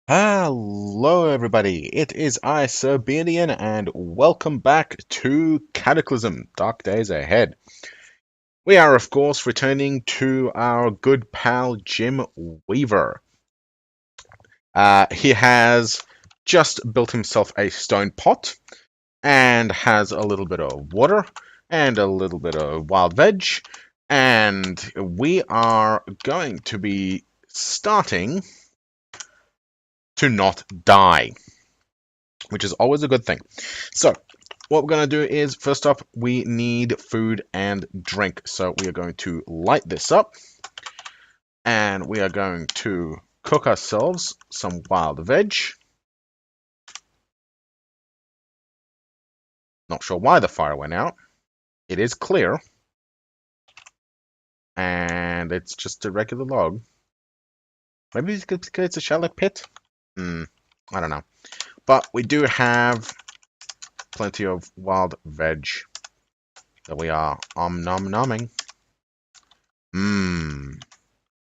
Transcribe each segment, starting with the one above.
Hello, everybody. It is I, Sir Beardian, and welcome back to Cataclysm, Dark Days Ahead. We are, of course, returning to our good pal Jim Weaver. He has just built himself a stone pot and has a little bit of water and a little bit of wild veg, and we are going to be starting to not die, which is always a good thing. So, what we're going to do is, first up, we need food and drink. So we are going to light this up, and we are going to cook ourselves some wild veg. Not sure why the fire went out. It is clear, and it's just a regular log. Maybe it's a shallow pit? I don't know. But we do have plenty of wild veg that we are nom nomming.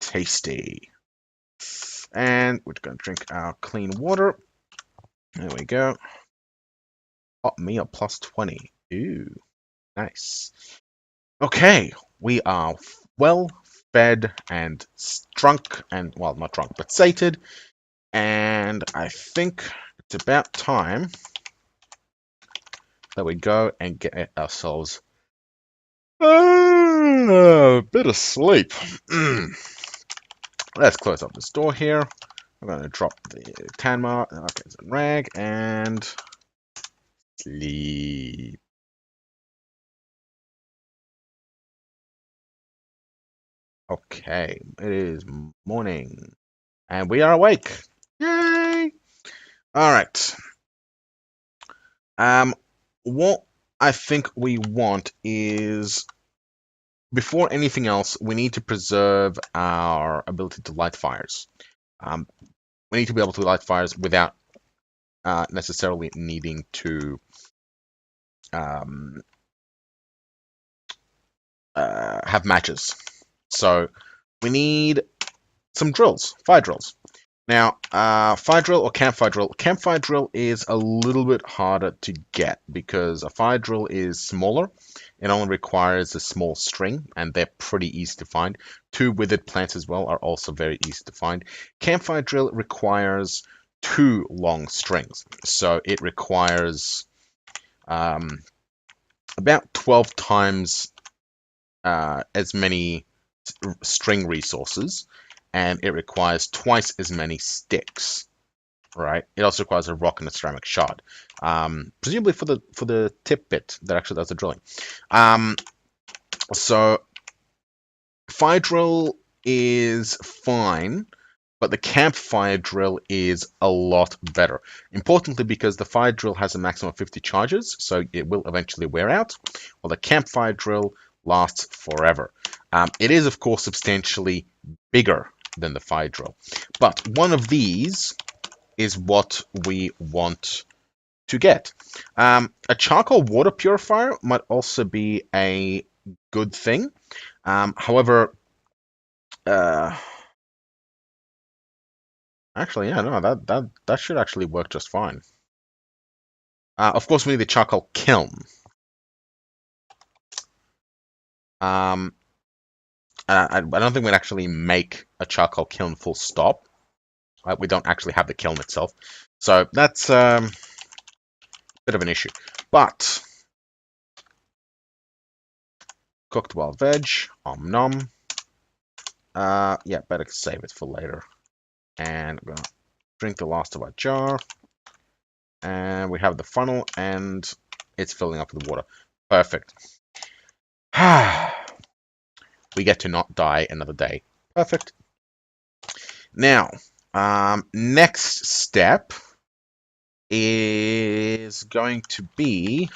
Tasty. And we're going to drink our clean water. There we go. Hot meal plus 20. Ooh, nice. Okay, we are well fed and drunk, and, well, not drunk, but sated. And I think it's about time that we go and get ourselves a bit of sleep. Let's close up this door here. I'm going to drop the Tanmar, okay, it's a rag, and sleep. Okay, it is morning, and we are awake. Yay! All right. What I think we want is, before anything else, we need to preserve our ability to light fires. We need to be able to light fires without necessarily needing to have matches. So we need some drills, fire drills. Now, fire drill or campfire drill. Campfire drill is a little bit harder to get because a fire drill is smaller. It only requires a small string, and they're pretty easy to find. Two withered plants as well are also very easy to find. Campfire drill requires two long strings, so it requires about 12 times as many string resources, and it requires twice as many sticks. Right. It also requires a rock and a ceramic shard, presumably for the tip bit that actually does the drilling. So fire drill is fine, but the campfire drill is a lot better. Importantly, because the fire drill has a maximum of 50 charges, so it will eventually wear out, while the campfire drill lasts forever. It is, of course, substantially bigger than the fire drill, but one of these is what we want to get. A charcoal water purifier might also be a good thing. However, actually, yeah, no, that should actually work just fine. Of course, we need the charcoal kiln. I don't think we'd actually make a charcoal kiln full stop. We don't actually have the kiln itself, so that's a bit of an issue. But cooked wild veg, nom. Yeah, better save it for later. And we're gonna drink the last of our jar. And we have the funnel, and it's filling up with water. Perfect. We get to not die another day. Perfect. Now, next step is going to be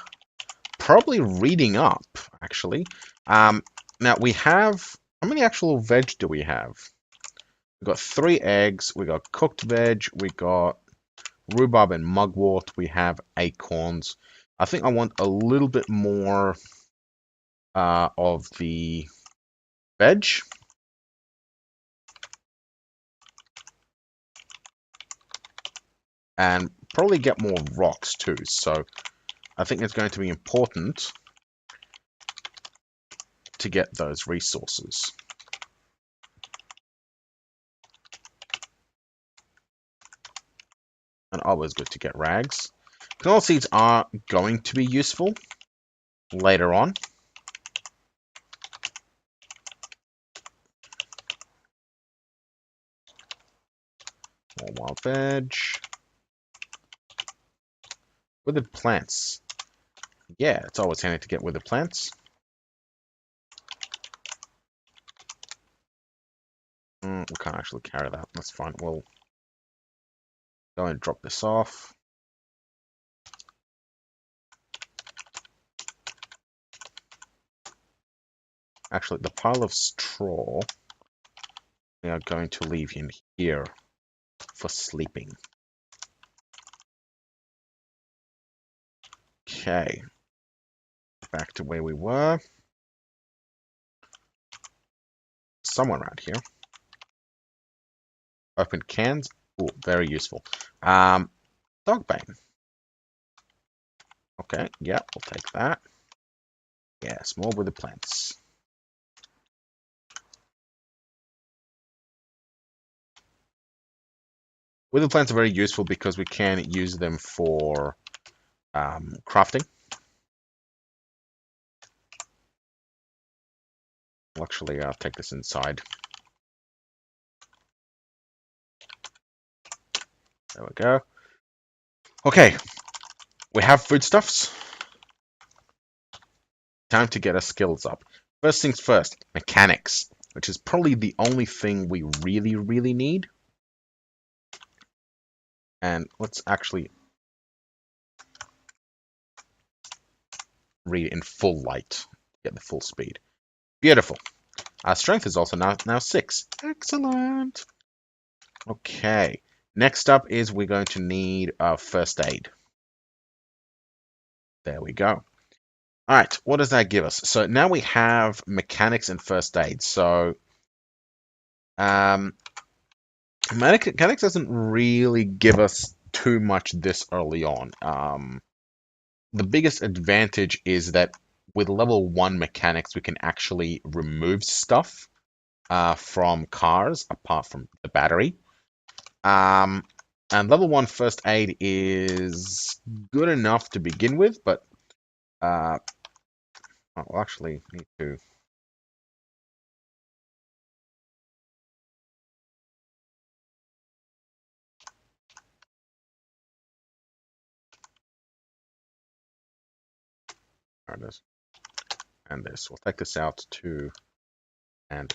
probably reading up, actually. Now, we have... How many actual veg do we have? We've got 3 eggs, we got cooked veg, we got rhubarb and mugwort, we have acorns. I think I want a little bit more of the veg. and probably get more rocks too. So I think it's going to be important to get those resources. And always good to get rags. Canola seeds are going to be useful later on. More wild veg. Withered plants. Yeah, it's always handy to get withered plants. We can't actually carry that. That's fine. We'll go and drop this off. Actually, the pile of straw we are going to leave in here for sleeping. Okay. Back to where we were. Somewhere around here. Open cans. Ooh, very useful. Dog bane. Okay, yeah, we'll take that. Yeah, small withered plants. Withered plants are very useful because we can use them for crafting. Well, actually, I'll take this inside. There we go. Okay, we have foodstuffs. Time to get our skills up. First things first, mechanics, which is probably the only thing we really need. And let's actually read in full light, get the full speed. Beautiful. Our strength is also now 6. Excellent. Okay. Next up is we're going to need first aid. There we go. All right, what does that give us? So now we have mechanics and first aid. So mechanics doesn't really give us too much this early on. The biggest advantage is that with level 1 mechanics, we can actually remove stuff from cars, apart from the battery. And level 1 first aid is good enough to begin with, but we'll actually need to. There it is. And this. We'll take this out too. And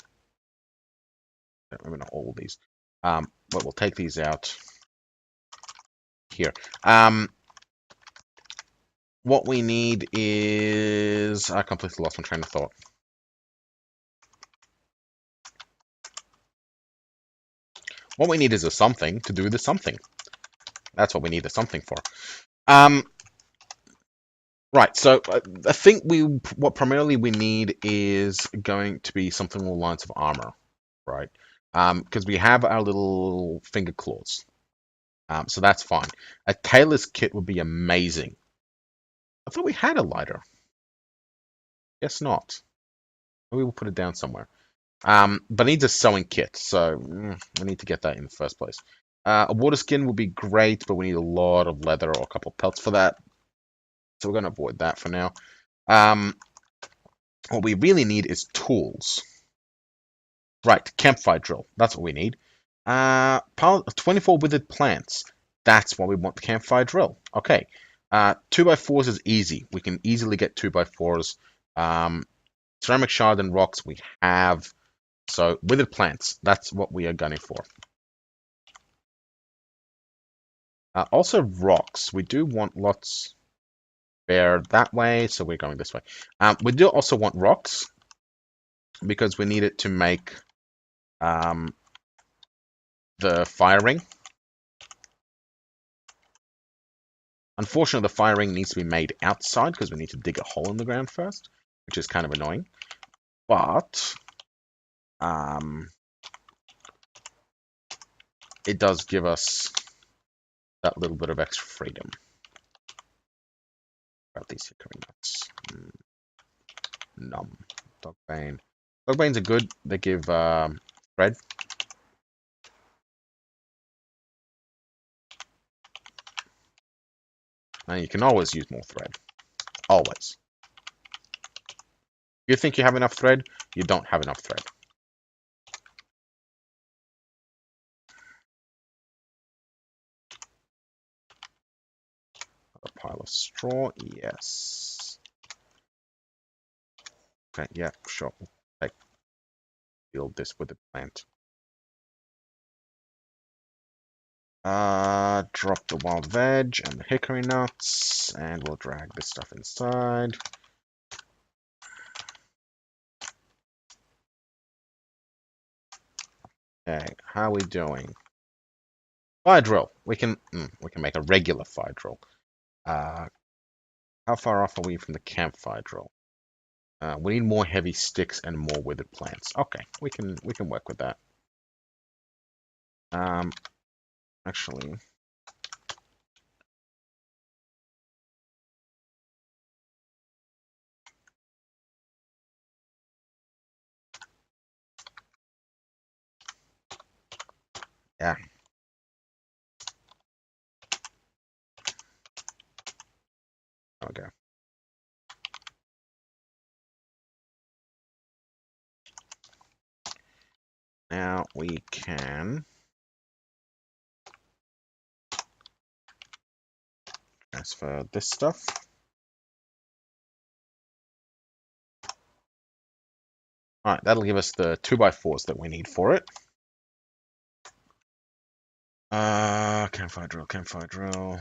maybe not all of these. But we'll take these out here. What we need is... I completely lost my train of thought. What we need is a something to do the something. That's what we need a something for. Right, so I think what primarily we need is going to be something along the lines of armor, right? Because we have our little finger claws. So that's fine. A tailor's kit would be amazing. I thought we had a lighter. Guess not. Maybe we'll put it down somewhere. But it needs a sewing kit, so we need to get that in the first place. A water skin would be great, but we need a lot of leather or a couple of pelts for that. So we're going to avoid that for now. What we really need is tools. Right, campfire drill. That's what we need. 24 withered plants. That's why we want the campfire drill. Okay. 2x4s is easy. We can easily get 2x4s. Ceramic shard and rocks we have. So withered plants. That's what we are gunning for. Also rocks. We do want lots there that way, so we're going this way. We do also want rocks because we need it to make the fire ring. Unfortunately, the fire ring needs to be made outside because we need to dig a hole in the ground first, which is kind of annoying. But it does give us that little bit of extra freedom. About these hickory nuts. Num. Dogbane. Dogbanes are good. They give thread. Now you can always use more thread. Always. You think you have enough thread, you don't have enough thread. A pile of straw, yes. Okay, yeah, sure. Like, build this with the plant. Drop the wild veg and the hickory nuts, and we'll drag this stuff inside. Okay, how are we doing? Fire drill. We can make a regular fire drill. How far off are we from the campfire drill? We need more heavy sticks and more withered plants. Okay, we can work with that. Actually, yeah. Okay. Now we can transfer this stuff. Alright, that'll give us the 2x4s that we need for it. Campfire drill, campfire drill.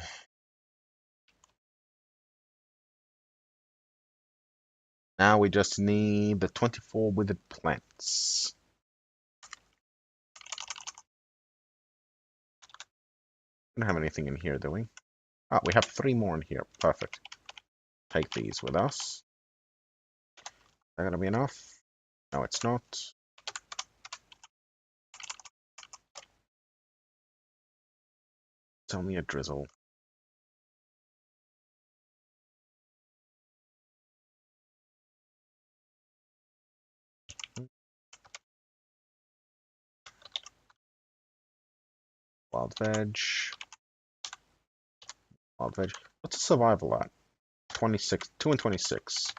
Now we just need the 24 withered plants. We don't have anything in here, do we? Ah, we have 3 more in here. Perfect. Take these with us. Is that gonna be enough? No, it's not. It's only a drizzle. Wild veg. Wild veg. What's the survival at? 26. 2 and 26.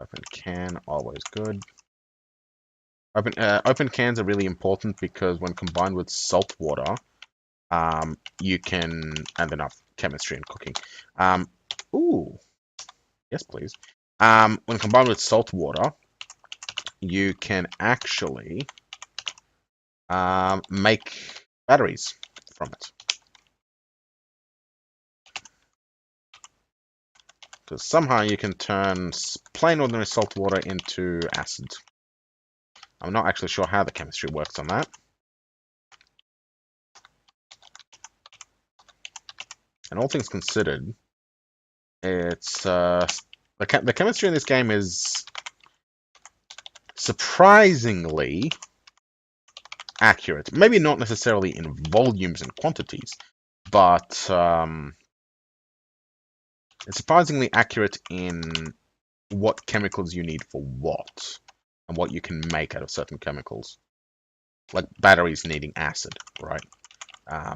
Open can, always good. Open cans are really important because when combined with salt water, you can, and enough chemistry and cooking. Ooh, yes, please. When combined with salt water, you can actually make batteries from it. Because somehow you can turn plain ordinary salt water into acid. I'm not actually sure how the chemistry works on that. And all things considered, it's the chemistry in this game is surprisingly accurate. Maybe not necessarily in volumes and quantities, but it's surprisingly accurate in what chemicals you need for what, and what you can make out of certain chemicals. Like batteries needing acid, right? Oh,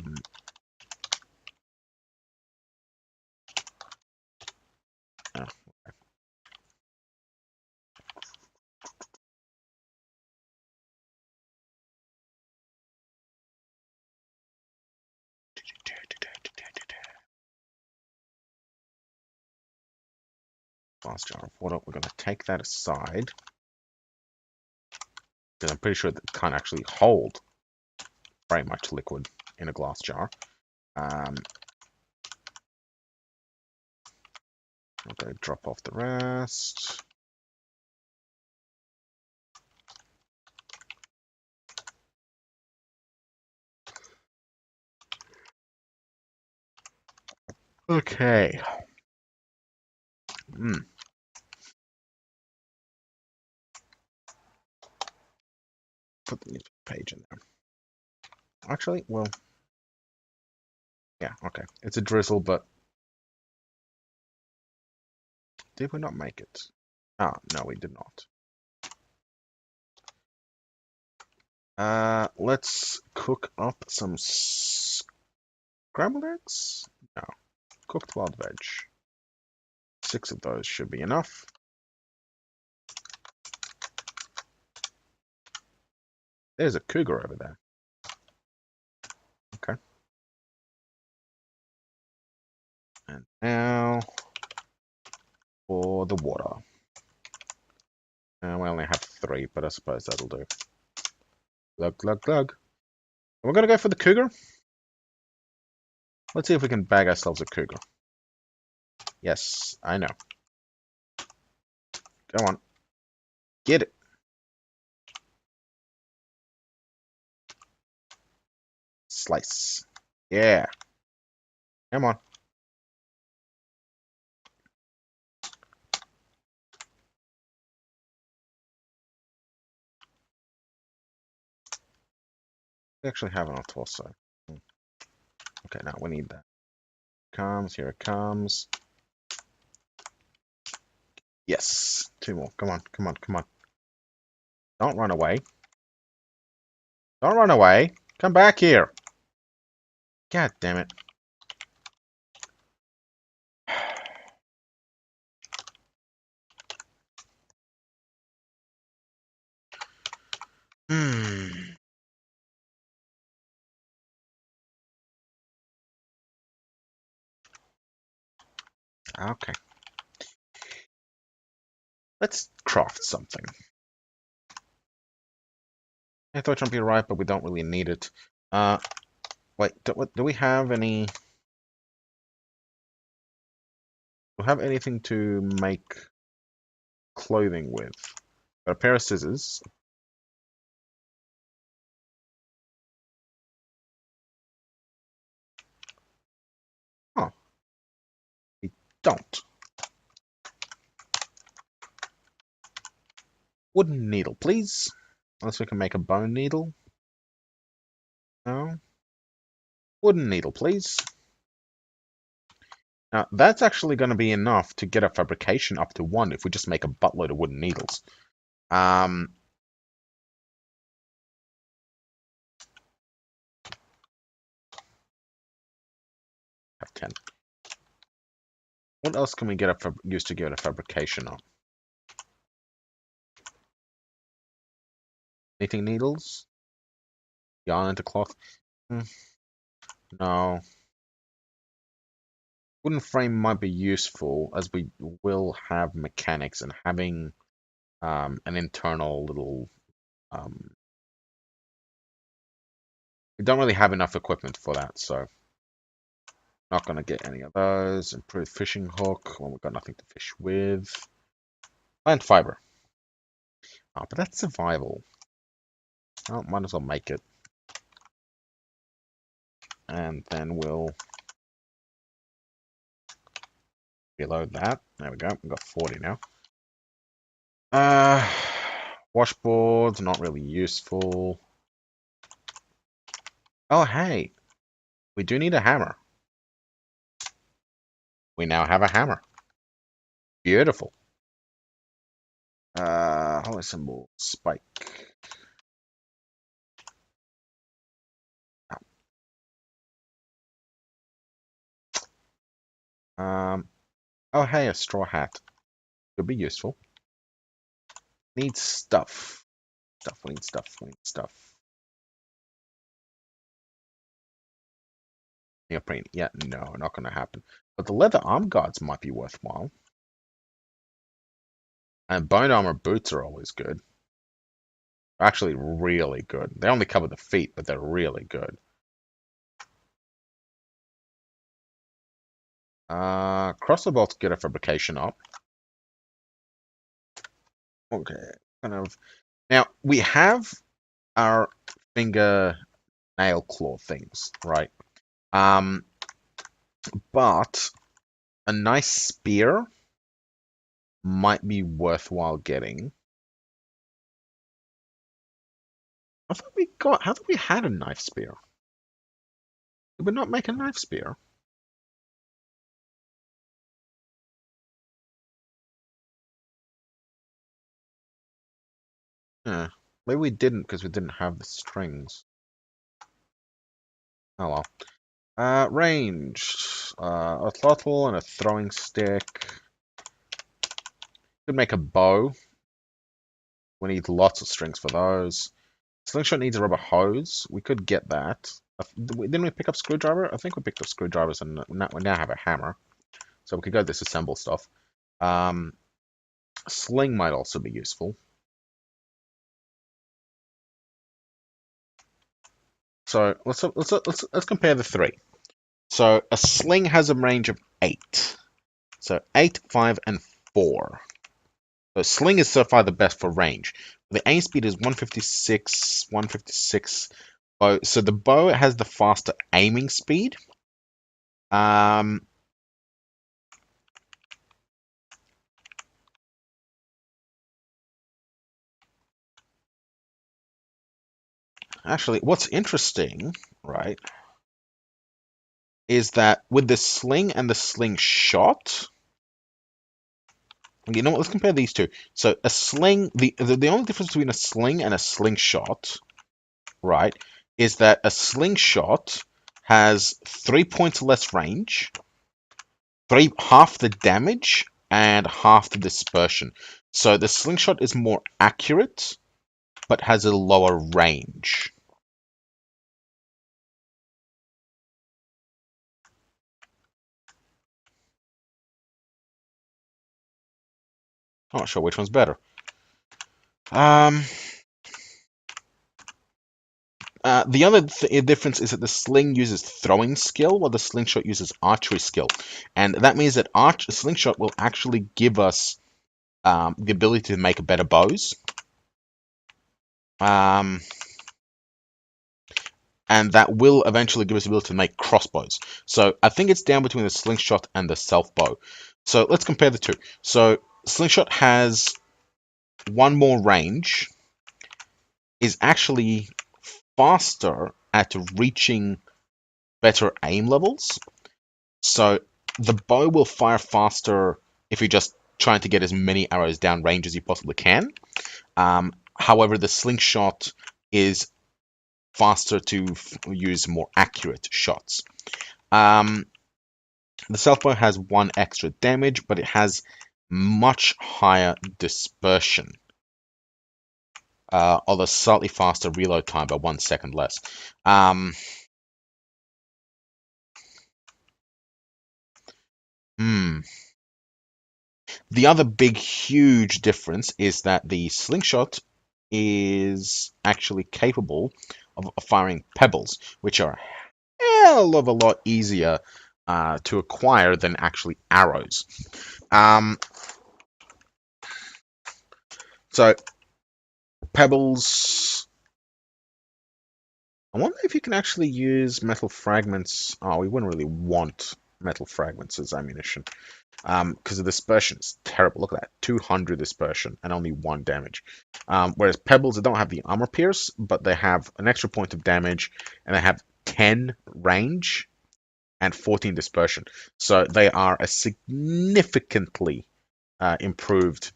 glass jar of water. We're going to take that aside because I'm pretty sure that it can't actually hold very much liquid in a glass jar. Okay, drop off the rest. Okay. put the page in there. Actually, well, yeah, okay. It's a drizzle, but did we not make it? Ah, no, we did not. Let's cook up some scrambled eggs? No, cooked wild veg. 6 of those should be enough. There's a cougar over there. Okay. And now for the water. We only have 3, but I suppose that'll do. Glug, glug, glug. We're gonna go for the cougar. Let's see if we can bag ourselves a cougar. Yes, I know. Go on. Get it. Slice. Yeah. Come on. We actually have it on torso. Okay, now we need that. Here it comes. Yes. 2 more. Come on, come on, come on. Don't run away. Don't run away. Come back here. God damn it. Hmm. Okay. Let's craft something. I thought you'd be right, but we don't really need it. Wait, do we have any... Do we have anything to make clothing with? Got a pair of scissors. Oh, we don't. Wooden needle, please. Unless we can make a bone needle. No. Wooden needle, please. Now, that's actually going to be enough to get our fabrication up to 1 if we just make a buttload of wooden needles. Have 10. What else can we use to get a fabrication up? Knitting needles? Yarn into cloth? No. Wooden frame might be useful as we will have mechanics and having an internal little... we don't really have enough equipment for that, so not going to get any of those. Improved fishing hook when we've got nothing to fish with. Plant fiber. Oh, but that's survival. Oh, might as well make it. And then we'll reload that. There we go. We've got 40 now. Washboards, not really useful. Oh, hey. We do need a hammer. We now have a hammer. Beautiful. Holy symbol. Spike. Oh, hey, a straw hat. Could be useful. Need stuff. We need stuff. Neoprene. Yeah, no, not going to happen. But the leather arm guards might be worthwhile. And bone armor boots are always good. Actually, really good. They only cover the feet, but they're really good. Crossbow bolts get a fabrication up. Okay, kind of. Now, we have our finger nail claw things, right? But a nice spear might be worthwhile getting. I thought we had a knife spear. Did we not make a knife spear? Yeah. Maybe we didn't because we didn't have the strings. Oh well. Range. A throttle and a throwing stick. Could make a bow. We need lots of strings for those. Slingshot needs a rubber hose. We could get that. Didn't we pick up screwdriver? I think we picked up screwdrivers and we now have a hammer. So we could go disassemble stuff. Um, Sling might also be useful. So let's compare the three. So a sling has a range of 8. So 8, 5, and 4. So sling is so far the best for range. The aim speed is 156, 156. So the bow has the faster aiming speed. Um, Actually, what's interesting, right, is that with the sling and the slingshot, you know what? Let's compare these two. So a sling, the only difference between a sling and a slingshot, right, is that a slingshot has 3 points less range, half the damage, and half the dispersion. So the slingshot is more accurate, but has a lower range. I'm not sure which one's better. Um, the other difference is that the sling uses throwing skill, while the slingshot uses archery skill, and that means that slingshot will actually give us the ability to make better bows, and that will eventually give us the ability to make crossbows. So I think it's down between the slingshot and the self bow. So let's compare the two. So slingshot has one more range, is actually faster at reaching better aim levels. So the bow will fire faster if you're just trying to get as many arrows down range as you possibly can. However, the slingshot is faster to use more accurate shots. The self bow has 1 extra damage, but it has much higher dispersion. Although slightly faster reload time by 1 second less. Hmm. The other big, huge difference is that the slingshot is actually capable of firing pebbles, which are a hell of a lot easier to acquire than actually arrows. Um, so pebbles. I wonder if you can actually use metal fragments. Oh, we wouldn't really want metal fragments as ammunition. Because the dispersion is terrible. Look at that, 200 dispersion and only 1 damage. Whereas pebbles, they don't have the armor pierce, but they have an extra point of damage, and they have 10 range and 14 dispersion. So they are a significantly improved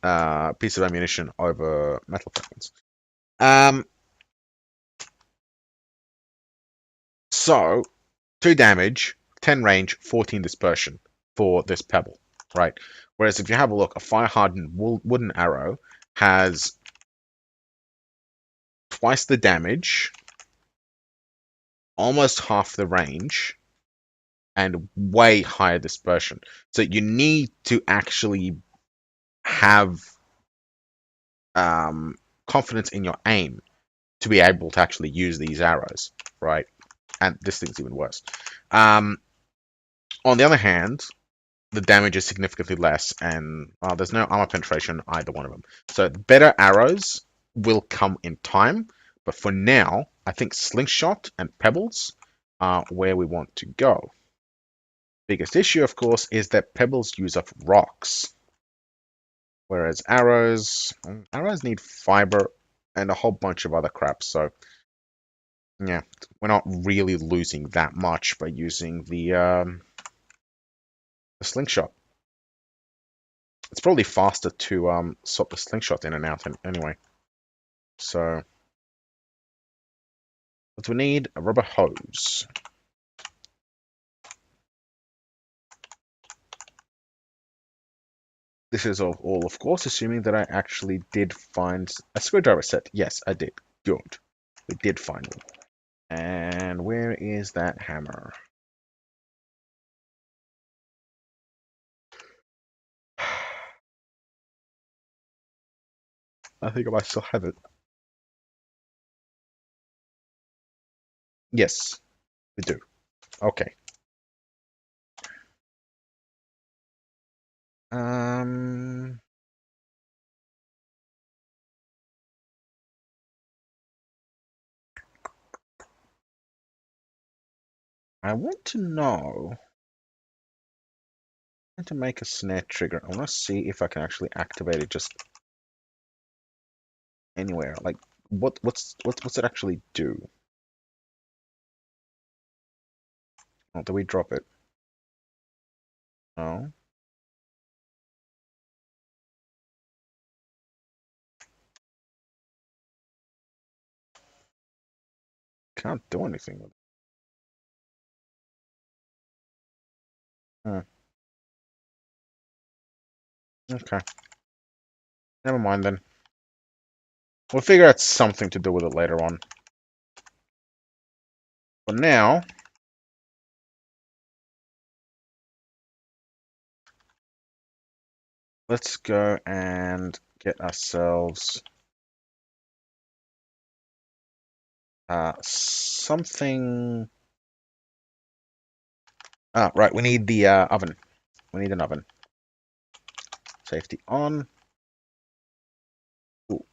piece of ammunition over metal fragments. So 2 damage, 10 range, 14 dispersion for this pebble, right? Whereas if you have a look, a fire-hardened wooden arrow has twice the damage, almost half the range, and way higher dispersion. So you need to actually have confidence in your aim to be able to actually use these arrows, right? And this thing's even worse. On the other hand, the damage is significantly less, and there's no armor penetration either one of them. So better arrows will come in time, but for now, I think slingshot and pebbles are where we want to go. Biggest issue, of course, is that pebbles use up rocks, whereas arrows need fiber and a whole bunch of other crap. So yeah, we're not really losing that much by using the slingshot. It's probably faster to swap the slingshot in and out anyway. So what do we need? A rubber hose. This is all, of course, assuming that I actually did find a screwdriver set. Yes, I did. Good. We did find one. And where is that hammer? I think I might still have it. Yes, we do. Okay. Um, I want to know how to make a snare trigger. I want to see if I can actually activate it just anywhere. Like, what's it actually do? Oh, do we drop it? No. Can't do anything with it. Okay. Never mind then. We'll figure out something to do with it later on. For now, let's go and get ourselves something. Ah, right. We need the oven. We need an oven. Safety on. Ooh,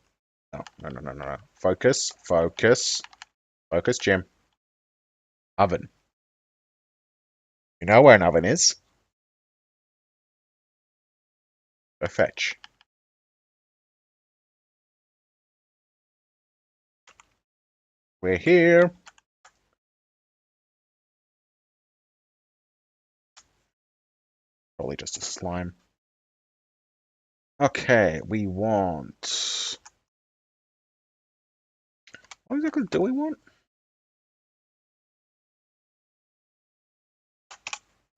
no, no, no, no, no, no. Focus, focus, focus, Jim. Oven. You know where an oven is. Go fetch. We're here. Probably just a slime. Okay, we want. What exactly do we want?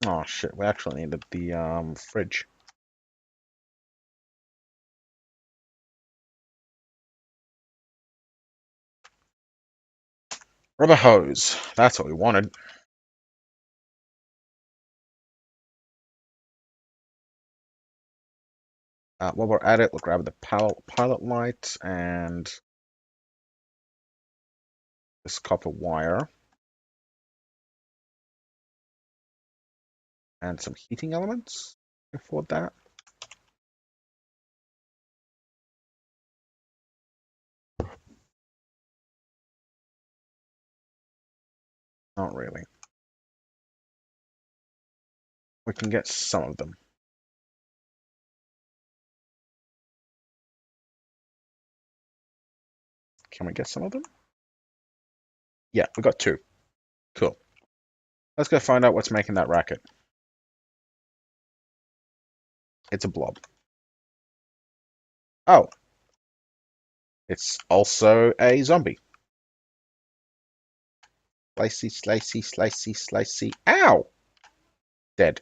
Oh shit, we actually needed the fridge. Rubber hose. That's what we wanted. While we're at it, we'll grab the pilot light and this copper wire and some heating elements. Afford that. Not really. We can get some of them. Can we get some of them? Yeah, we got two. Cool. Let's go find out what's making that racket. It's a blob. Oh. It's also a zombie. Slicey, slicey, slicey, slicey. Ow! Dead.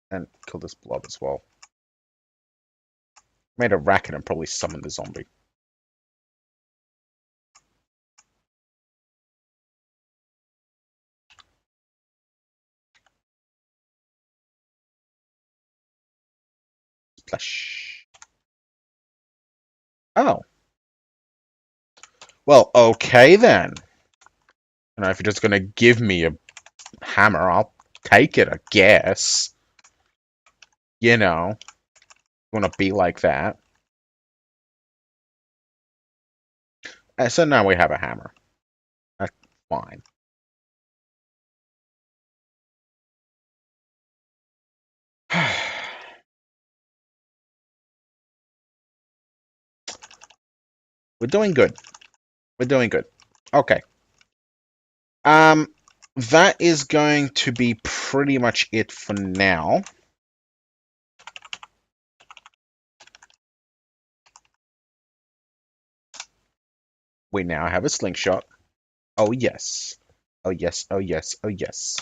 And kill this blob as well. Made a racket and probably summoned the zombie. Splash. Oh. Well, okay then. You know, if you're just gonna give me a hammer, I'll take it, I guess. You know, you wanna be like that. So now we have a hammer. That's fine. We're doing good. We're doing good. Okay. Um, that is going to be pretty much it for now. We now have a slingshot. Oh yes. Oh yes. Oh yes. Oh yes.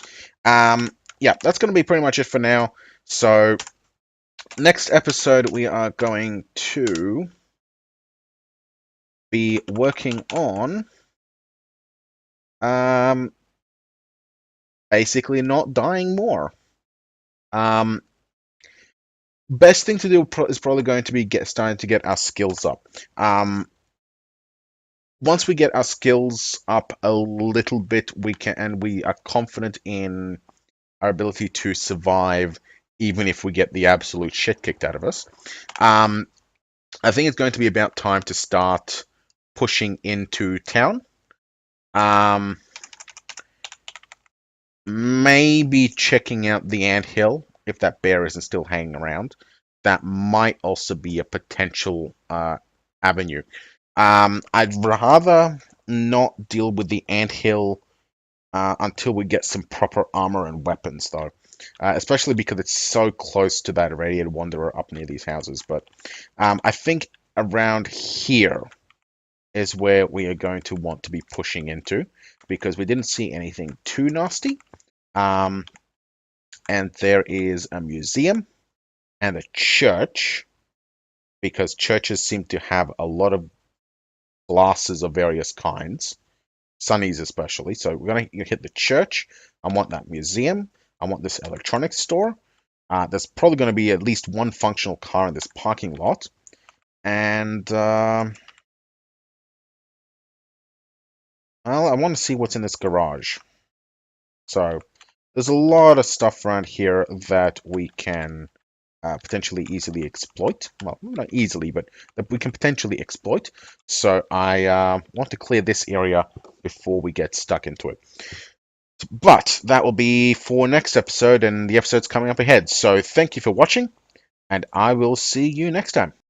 Yeah, that's going to be pretty much it for now. So next episode we are going to be working on basically not dying more. Um, best thing to do is probably going to be starting to get our skills up. Once we get our skills up a little bit, we are confident in our ability to survive, even if we get the absolute shit kicked out of us. I think it's going to be about time to start pushing into town. Maybe checking out the anthill if that bear isn't still hanging around. That might also be a potential avenue. I'd rather not deal with the anthill until we get some proper armor and weapons, though. Especially because it's so close to that radiated wanderer up near these houses. But I think around here is where we are going to want to be pushing into, because we didn't see anything too nasty. And there is a museum and a church, because churches seem to have a lot of glasses of various kinds, sunnies especially. So we're going to hit the church. I want that museum. I want this electronics store. There's probably going to be at least one functional car in this parking lot. And, well, I want to see what's in this garage. So there's a lot of stuff around here that we can potentially easily exploit. Well, not easily, but that we can potentially exploit. So I want to clear this area before we get stuck into it. But that will be for next episode and the episodes coming up ahead. So thank you for watching, and I will see you next time.